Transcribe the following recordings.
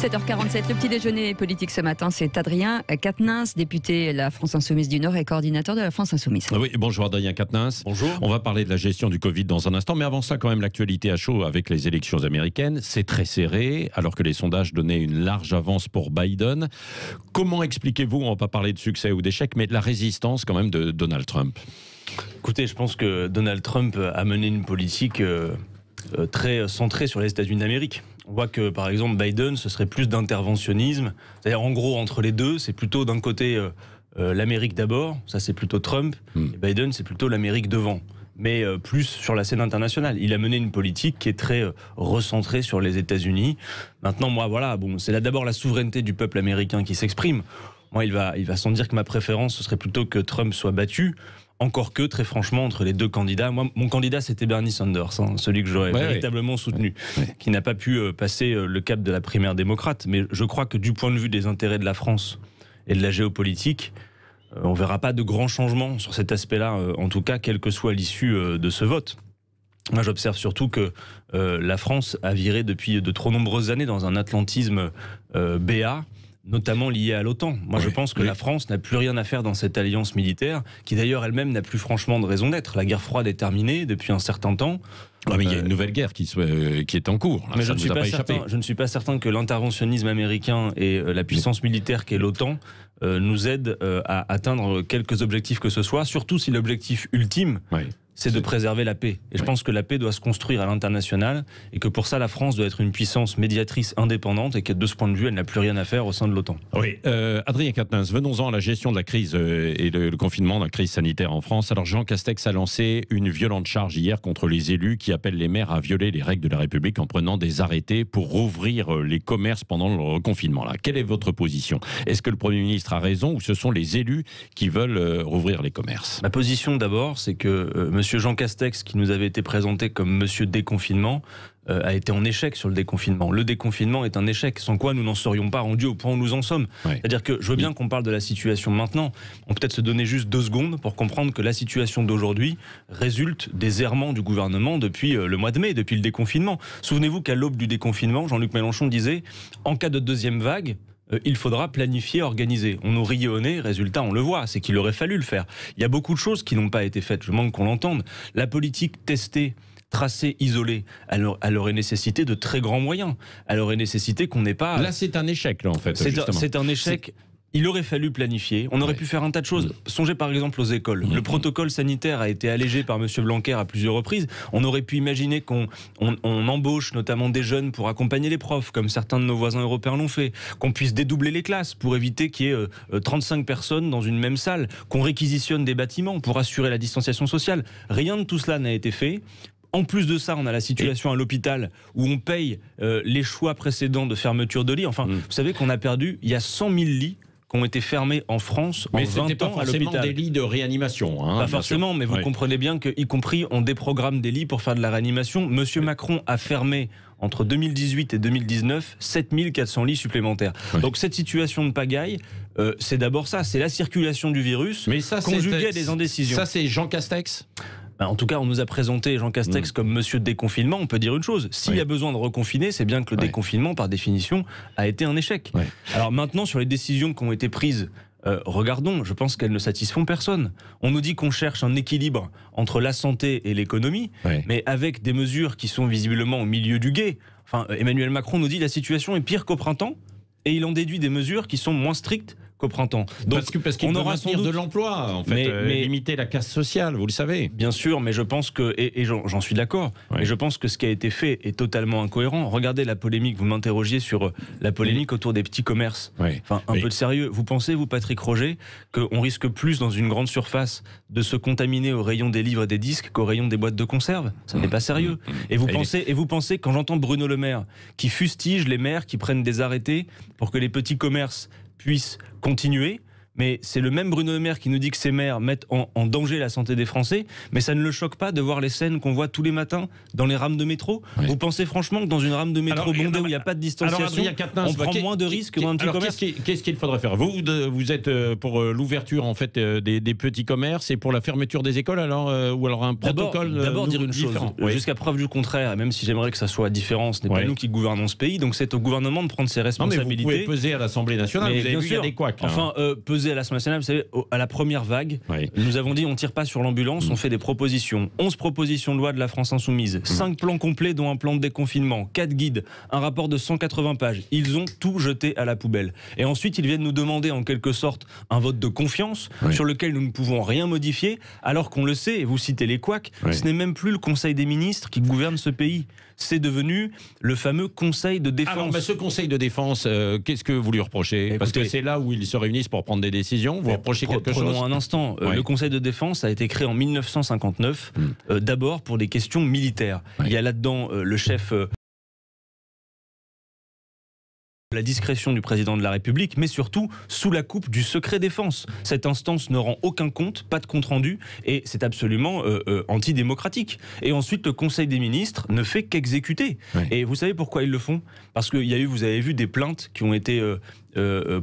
7h47, le petit déjeuner politique ce matin, c'est Adrien Quatennens, député La France Insoumise du Nord et coordinateur de La France Insoumise. Oui, bonjour Adrien Quatennens. Bonjour. On va parler de la gestion du Covid dans un instant, mais avant ça, quand même, l'actualité à chaud avec les élections américaines. C'est très serré, alors que les sondages donnaient une large avance pour Biden. Comment expliquez-vous, on ne va pas parler de succès ou d'échec, mais de la résistance quand même de Donald Trump? Écoutez, je pense que Donald Trump a mené une politique très centrée sur les États-Unis d'Amérique. On voit que, par exemple, Biden, ce serait plus d'interventionnisme. C'est-à-dire, en gros, entre les deux, c'est plutôt d'un côté l'Amérique d'abord, ça c'est plutôt Trump, et Biden, c'est plutôt l'Amérique devant. Mais plus sur la scène internationale. Il a mené une politique qui est très recentrée sur les États-Unis. Maintenant, moi, voilà, bon, c'est là d'abord la souveraineté du peuple américain qui s'exprime. Moi, il va sans dire que ma préférence, ce serait plutôt que Trump soit battu. Encore que, très franchement, entre les deux candidats, moi, mon candidat, c'était Bernie Sanders, celui que j'aurais véritablement soutenu, qui n'a pas pu passer le cap de la primaire démocrate. Mais je crois que du point de vue des intérêts de la France et de la géopolitique, on ne verra pas de grands changements sur cet aspect-là, en tout cas, quelle que soit l'issue de ce vote. Moi, j'observe surtout que la France a viré depuis de trop nombreuses années dans un atlantisme béat, notamment lié à l'OTAN. Moi, je pense que la France n'a plus rien à faire dans cette alliance militaire, qui d'ailleurs elle-même n'a plus franchement de raison d'être. La guerre froide est terminée depuis un certain temps. Mais il y a une nouvelle guerre qui est en cours. Là, mais je ne suis pas certain que l'interventionnisme américain et la puissance militaire qu'est l'OTAN nous aident à atteindre quelques objectifs que ce soit, surtout si l'objectif ultime... c'est de préserver la paix. Et je pense que la paix doit se construire à l'international et que pour ça, la France doit être une puissance médiatrice indépendante et que de ce point de vue, elle n'a plus rien à faire au sein de l'OTAN. Oui. Adrien Quatennens, venons-en à la gestion de la crise et le confinement, de la crise sanitaire en France. Alors Jean Castex a lancé une violente charge hier contre les élus qui appellent les maires à violer les règles de la République en prenant des arrêtés pour rouvrir les commerces pendant le reconfinement. Là, quelle est votre position? Est-ce que le Premier ministre a raison ou ce sont les élus qui veulent rouvrir les commerces? Ma position d'abord, c'est que Monsieur Jean Castex, qui nous avait été présenté comme Monsieur Déconfinement, a été en échec sur le déconfinement. Le déconfinement est un échec, sans quoi nous n'en serions pas rendus au point où nous en sommes. C'est-à-dire que je veux bien qu'on parle de la situation maintenant. On peut peut-être se donner juste 2 secondes pour comprendre que la situation d'aujourd'hui résulte des errements du gouvernement depuis le mois de mai, depuis le déconfinement. Souvenez-vous qu'à l'aube du déconfinement, Jean-Luc Mélenchon disait « En cas de deuxième vague, il faudra planifier, organiser ». On nous riait au nez, résultat, on le voit, c'est qu'il aurait fallu le faire. Il y a beaucoup de choses qui n'ont pas été faites, je manque qu'on l'entende. La politique testée, tracée, isolée, elle aurait nécessité de très grands moyens. Elle aurait nécessité qu'on n'ait pas... Là, c'est un échec, là, en fait. C'est un échec... Il aurait fallu planifier, on aurait pu faire un tas de choses. Songez par exemple aux écoles. Le protocole sanitaire a été allégé par M. Blanquer à plusieurs reprises. On aurait pu imaginer qu'on embauche notamment des jeunes pour accompagner les profs, comme certains de nos voisins européens l'ont fait. Qu'on puisse dédoubler les classes pour éviter qu'il y ait 35 personnes dans une même salle. Qu'on réquisitionne des bâtiments pour assurer la distanciation sociale. Rien de tout cela n'a été fait. En plus de ça, on a la situation à l'hôpital où on paye les choix précédents de fermeture de lits. Enfin, vous savez qu'on a perdu, il y a 100 000 lits qui ont été fermés en France en 20 ans à l'hôpital. Mais c'était pas forcément des lits de réanimation. Pas forcément, mais vous comprenez bien qu'y compris, on déprogramme des lits pour faire de la réanimation. Monsieur Macron a fermé, entre 2018 et 2019, 7400 lits supplémentaires. Donc cette situation de pagaille, c'est d'abord ça, c'est la circulation du virus, conjuguée à des indécisions. Ça, c'est Jean Castex ? En tout cas, on nous a présenté Jean Castex comme Monsieur Déconfinement. On peut dire une chose, s'il y a besoin de reconfiner, c'est bien que le déconfinement, par définition, a été un échec. Alors maintenant, sur les décisions qui ont été prises, regardons, je pense qu'elles ne satisfont personne. On nous dit qu'on cherche un équilibre entre la santé et l'économie, mais avec des mesures qui sont visiblement au milieu du gué. Enfin, Emmanuel Macron nous dit la situation est pire qu'au printemps, et il en déduit des mesures qui sont moins strictes qu'au printemps. Donc, parce qu'il aura sans doute de l'emploi, en fait, mais limiter la casse sociale, vous le savez. Bien sûr, mais je pense que, et j'en suis d'accord, mais je pense que ce qui a été fait est totalement incohérent. Regardez la polémique, vous m'interrogiez sur la polémique autour des petits commerces. Enfin, un peu de sérieux. Vous pensez, vous, Patrick Roger, qu'on risque plus dans une grande surface de se contaminer au rayon des livres et des disques qu'au rayon des boîtes de conserve? Ça n'est pas sérieux. Et vous pensez, quand j'entends Bruno Le Maire, qui fustige les maires qui prennent des arrêtés pour que les petits commerces puissent continuer, mais c'est le même Bruno Le Maire qui nous dit que ces maires mettent en danger la santé des Français, mais ça ne le choque pas de voir les scènes qu'on voit tous les matins dans les rames de métro. Vous pensez franchement que dans une rame de métro bondée où il n'y a pas de distanciation, on prend moins de risques que dans un petit commerce? Qu'est-ce qu'il faudrait faire? Vous êtes pour l'ouverture en fait des petits commerces et pour la fermeture des écoles ou alors un protocole D'abord dire une chose, jusqu'à preuve du contraire, et même si j'aimerais que ça soit différent, ce n'est pas nous qui gouvernons ce pays, donc c'est au gouvernement de prendre ses responsabilités. Non, mais vous pouvez peser à l'Assemblée nationale, vous avez vu, il y a des couacs. Enfin, peser à l'Assemblée nationale, vous savez, à la première vague, nous avons dit on ne tire pas sur l'ambulance, on fait des propositions. 11 propositions de loi de la France Insoumise, 5 plans complets dont un plan de déconfinement, 4 guides, un rapport de 180 pages. Ils ont tout jeté à la poubelle. Et ensuite, ils viennent nous demander en quelque sorte un vote de confiance sur lequel nous ne pouvons rien modifier, alors qu'on le sait, et vous citez les couacs, ce n'est même plus le Conseil des ministres qui gouverne ce pays. C'est devenu le fameux Conseil de défense. Alors, ce Conseil de défense, qu'est-ce que vous lui reprochez? Écoutez, parce que c'est là où ils se réunissent pour prendre des décisions. Vous reprochez quelque chose? Prenons un instant. Le Conseil de défense a été créé en 1959, d'abord pour des questions militaires. Il y a là-dedans le chef... la discrétion du président de la République, mais surtout sous la coupe du secret défense. Cette instance ne rend aucun compte, pas de compte rendu, et c'est absolument antidémocratique. Et ensuite, le Conseil des ministres ne fait qu'exécuter. Et vous savez pourquoi ils le font? Parce qu'il y a eu, vous avez vu, des plaintes qui ont été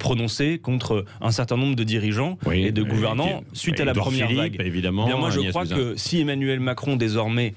prononcées contre un certain nombre de dirigeants et de gouvernants suite à la première vague. Évidemment, bien, moi, je crois que si Emmanuel Macron, désormais,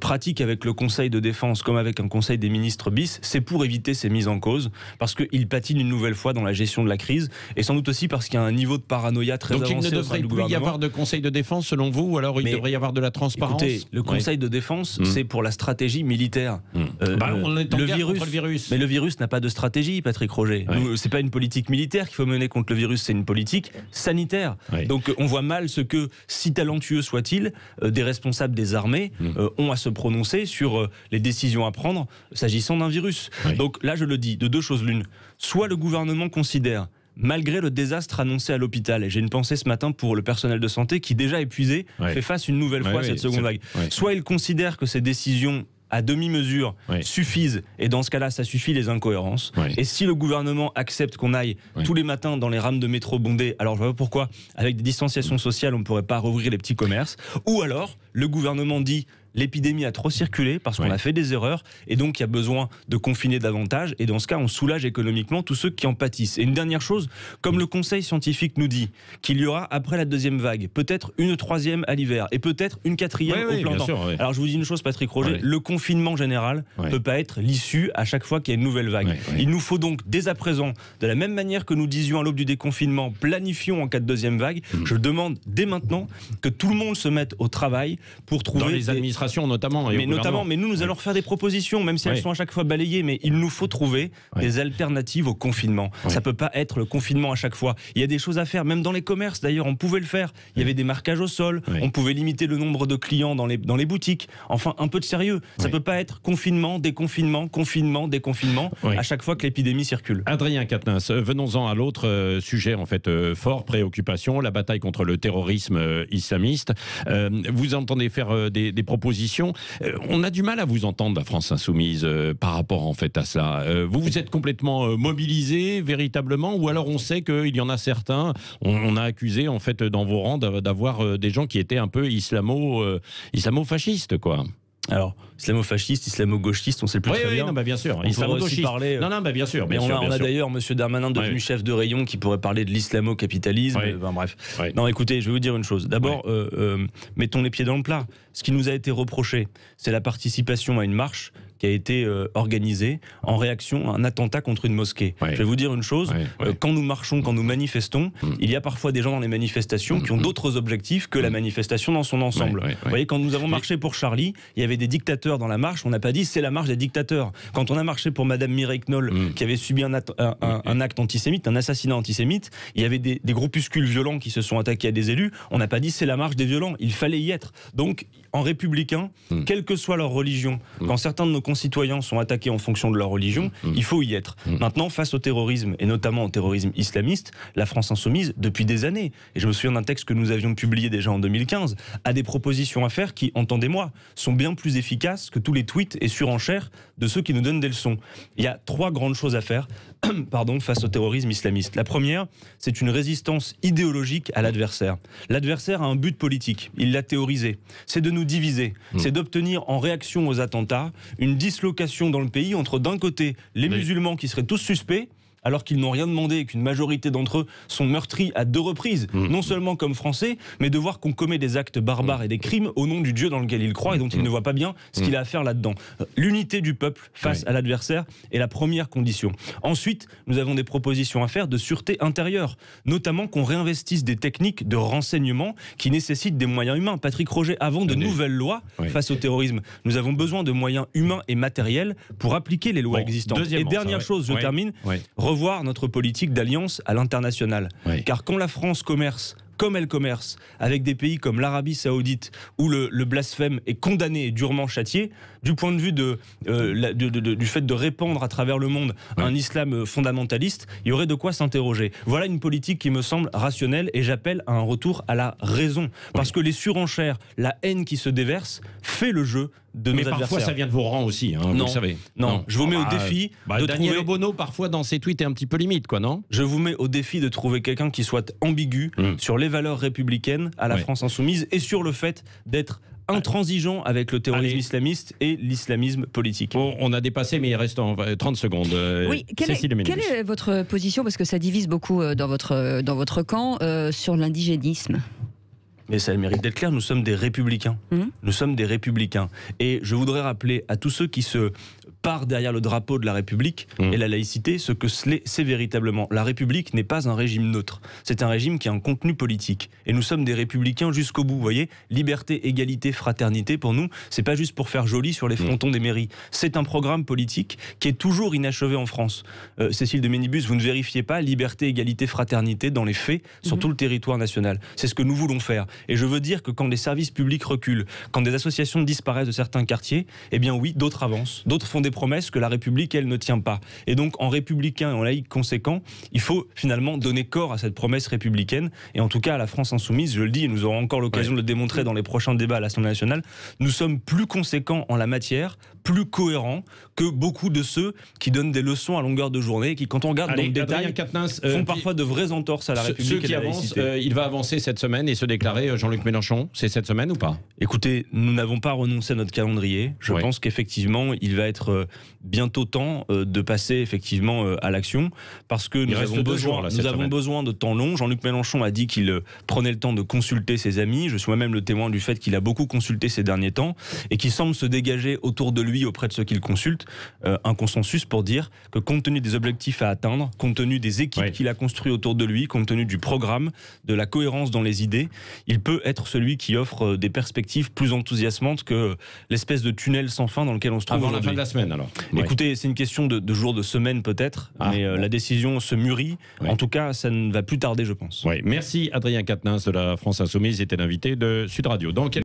pratique avec le Conseil de défense comme avec un Conseil des ministres bis, c'est pour éviter ces mises en cause, parce qu'il patine une nouvelle fois dans la gestion de la crise, et sans doute aussi parce qu'il y a un niveau de paranoïa très avancé. Donc il ne devrait plus y avoir de Conseil de défense selon vous, ou alors il devrait y avoir de la transparence? Écoutez, le Conseil de défense, c'est pour la stratégie militaire. On est en guerre contre le virus. Mais le virus n'a pas de stratégie, Patrick Roger. C'est pas une politique militaire qu'il faut mener contre le virus, c'est une politique sanitaire. Donc on voit mal ce que, si talentueux soit-il, des responsables des armées ont à se prononcer sur les décisions à prendre s'agissant d'un virus. Donc là, je le dis, de deux choses l'une. Soit le gouvernement considère, malgré le désastre annoncé à l'hôpital, et j'ai une pensée ce matin pour le personnel de santé qui, déjà épuisé, fait face une nouvelle fois à cette seconde vague. Soit il considère que ces décisions à demi-mesure suffisent, et dans ce cas-là, ça suffit les incohérences. Et si le gouvernement accepte qu'on aille tous les matins dans les rames de métro bondées, alors je vois pas pourquoi, avec des distanciations sociales, on ne pourrait pas rouvrir les petits commerces. Ou alors, le gouvernement dit l'épidémie a trop circulé parce qu'on a fait des erreurs et donc il y a besoin de confiner davantage, et dans ce cas on soulage économiquement tous ceux qui en pâtissent. Et une dernière chose, comme le conseil scientifique nous dit qu'il y aura après la deuxième vague peut-être une troisième à l'hiver et peut-être une quatrième au printemps. Alors je vous dis une chose, Patrick Roger, le confinement général ne peut pas être l'issue à chaque fois qu'il y a une nouvelle vague. Il nous faut donc dès à présent, de la même manière que nous disions à l'aube du déconfinement, planifions en cas de deuxième vague, je demande dès maintenant que tout le monde se mette au travail pour trouver dans les administrations notamment, mais nous allons faire des propositions, même si elles sont à chaque fois balayées, mais il nous faut trouver des alternatives au confinement. Ça peut pas être le confinement à chaque fois. Il y a des choses à faire, même dans les commerces d'ailleurs, on pouvait le faire. Il y avait des marquages au sol, on pouvait limiter le nombre de clients dans les boutiques. Enfin, un peu de sérieux. Ça peut pas être confinement, déconfinement, confinement, déconfinement, à chaque fois que l'épidémie circule. Adrien Quatennens, venons-en à l'autre sujet en fait fort, préoccupation, la bataille contre le terrorisme islamiste. Vous entendez faire des propositions. On a du mal à vous entendre, la France Insoumise, par rapport en fait à cela. Vous êtes complètement mobilisé véritablement, ou alors on sait qu'il y en a certains, on a accusé en fait dans vos rangs d'avoir des gens qui étaient un peu islamo-fascistes, quoi. Alors, islamo-fasciste, islamo-gauchiste, on sait plus très bien. Non, bien sûr. On pourrait aussi parler. Non, bien sûr. On a d'ailleurs M. Darmanin devenu chef de rayon qui pourrait parler de l'islamo-capitalisme. Bref. Non, écoutez, je vais vous dire une chose. D'abord, mettons les pieds dans le plat. Ce qui nous a été reproché, c'est la participation à une marche qui a été organisée en réaction à un attentat contre une mosquée. Je vais vous dire une chose, quand nous marchons, quand nous manifestons, il y a parfois des gens dans les manifestations qui ont d'autres objectifs que la manifestation dans son ensemble. Vous voyez, quand nous avons marché pour Charlie, il y avait des dictateurs dans la marche, on n'a pas dit c'est la marche des dictateurs. Quand on a marché pour Madame Mireille Knoll, qui avait subi un acte antisémite, un assassinat antisémite, il y avait des groupuscules violents qui se sont attaqués à des élus, on n'a pas dit c'est la marche des violents, il fallait y être. Donc, en républicain, quelle que soit leur religion, quand certains de nos concitoyens sont attaqués en fonction de leur religion, il faut y être. Maintenant, face au terrorisme, et notamment au terrorisme islamiste, la France insoumise, depuis des années, et je me souviens d'un texte que nous avions publié déjà en 2015, a des propositions à faire qui, entendez-moi, sont bien plus efficaces que tous les tweets et surenchères de ceux qui nous donnent des leçons. Il y a 3 grandes choses à faire face au terrorisme islamiste. La première, c'est une résistance idéologique à l'adversaire. L'adversaire a un but politique, il l'a théorisé, c'est de nous diviser, c'est d'obtenir en réaction aux attentats une dislocation dans le pays entre d'un côté les musulmans qui seraient tous suspects, alors qu'ils n'ont rien demandé et qu'une majorité d'entre eux sont meurtris à 2 reprises, non seulement comme Français, mais de voir qu'on commet des actes barbares et des crimes au nom du Dieu dans lequel ils croient et dont ils ne voient pas bien ce qu'il a à faire là-dedans. L'unité du peuple face à l'adversaire est la première condition. Ensuite, nous avons des propositions à faire de sûreté intérieure, notamment qu'on réinvestisse des techniques de renseignement qui nécessitent des moyens humains. Patrick Roget, avant de nouvelles lois face au terrorisme, nous avons besoin de moyens humains et matériels pour appliquer les lois existantes. Et dernière chose, je termine, revoir notre politique d'alliance à l'international. Car quand la France commerce comme elle commerce avec des pays comme l'Arabie Saoudite, où le blasphème est condamné et durement châtié, du point de vue du fait de répandre à travers le monde un islam fondamentaliste, il y aurait de quoi s'interroger. Voilà une politique qui me semble rationnelle et j'appelle à un retour à la raison. Parce que les surenchères, la haine qui se déverse, fait le jeu de nos adversaires. Mais parfois ça vient de vos rangs aussi, hein, vous le savez. Non, je vous mets au défi de Daniel trouver... Obono, parfois dans ses tweets, est un petit peu limite, quoi, non? Je vous mets au défi de trouver quelqu'un qui soit ambigu sur les valeurs républicaines à la France insoumise et sur le fait d'être intransigeant avec le terrorisme islamiste et l'islamisme politique. Bon, on a dépassé, mais il reste 30 secondes. Oui, quelle est votre position, parce que ça divise beaucoup dans votre camp, sur l'indigénisme? Mais ça a le mérite d'être clair, nous sommes des républicains. Nous sommes des républicains. Et je voudrais rappeler à tous ceux qui se parent derrière le drapeau de la République et la laïcité, ce que c'est véritablement. La République n'est pas un régime neutre. C'est un régime qui a un contenu politique. Et nous sommes des républicains jusqu'au bout. Vous voyez, liberté, égalité, fraternité, pour nous, c'est pas juste pour faire joli sur les frontons des mairies. C'est un programme politique qui est toujours inachevé en France. Cécile de Ménibus, vous ne vérifiez pas liberté, égalité, fraternité dans les faits sur tout le territoire national. C'est ce que nous voulons faire. Et je veux dire que quand les services publics reculent, quand des associations disparaissent de certains quartiers, eh bien oui, d'autres avancent, d'autres font des promesses que la République, elle, ne tient pas. Et donc, en républicain et en laïc conséquent, il faut finalement donner corps à cette promesse républicaine. Et en tout cas, à la France insoumise, je le dis, et nous aurons encore l'occasion de le démontrer dans les prochains débats à l'Assemblée nationale, nous sommes plus conséquents en la matière, plus cohérents que beaucoup de ceux qui donnent des leçons à longueur de journée, et qui, quand on regarde dans le détail, font parfois de vraies entorses à la République. Ceux qui avancent, il va avancer cette semaine et se déclarer Jean-Luc Mélenchon, c'est cette semaine ou pas? Écoutez, nous n'avons pas renoncé à notre calendrier. Je pense qu'effectivement, il va être bientôt temps de passer effectivement à l'action, parce que nous avons besoin de temps long. Jean-Luc Mélenchon a dit qu'il prenait le temps de consulter ses amis. Je suis moi-même le témoin du fait qu'il a beaucoup consulté ces derniers temps et qu'il semble se dégager autour de lui, auprès de ceux qu'il consulte, un consensus pour dire que compte tenu des objectifs à atteindre, compte tenu des équipes qu'il a construites autour de lui, compte tenu du programme, de la cohérence dans les idées, il peut être celui qui offre des perspectives plus enthousiasmantes que l'espèce de tunnel sans fin dans lequel on se trouve avant la fin de la semaine, alors. Écoutez, c'est une question de jours, de semaines peut-être, mais la décision se mûrit. En tout cas, ça ne va plus tarder, je pense. Merci Adrien Quatennens de la France Insoumise, était l'invité de Sud Radio.